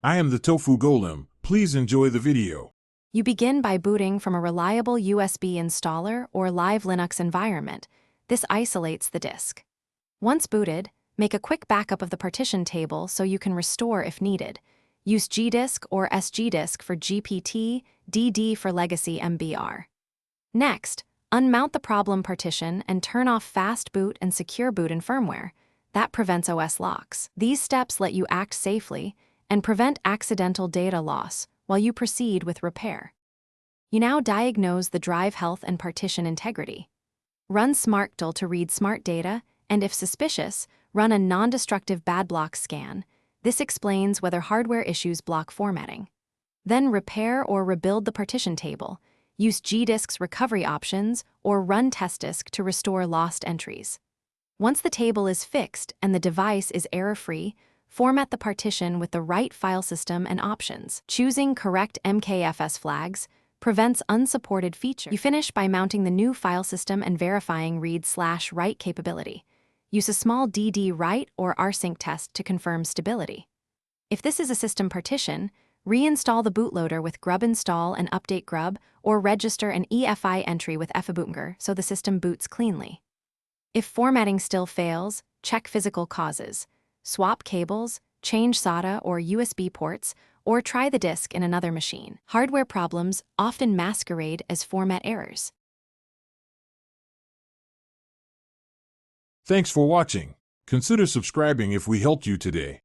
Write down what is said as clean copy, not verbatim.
I am the Tofu Golem. Please enjoy the video. You begin by booting from a reliable USB installer or live Linux environment. This isolates the disk. Once booted, make a quick backup of the partition table so you can restore if needed. Use gdisk or sgdisk for GPT, DD for legacy MBR. Next, unmount the problem partition and turn off fast boot and secure boot in firmware. That prevents OS locks. These steps let you act safely and prevent accidental data loss while you proceed with repair. You now diagnose the drive health and partition integrity. Run SmartDL to read smart data, and if suspicious, run a non-destructive bad block scan. This explains whether hardware issues block formatting. Then repair or rebuild the partition table. Use gdisk's recovery options or run testdisk to restore lost entries. Once the table is fixed and the device is error-free, format the partition with the right file system and options. Choosing correct MKFS flags prevents unsupported features. You finish by mounting the new file system and verifying read/write capability. Use a small DD write or rsync test to confirm stability. If this is a system partition, reinstall the bootloader with grub install and update grub, or register an EFI entry with fbootnger so the system boots cleanly. If formatting still fails, check physical causes. Swap cables, change SATA or USB ports, or try the disk in another machine. Hardware problems often masquerade as format errors. Thanks for watching. Consider subscribing if we helped you today.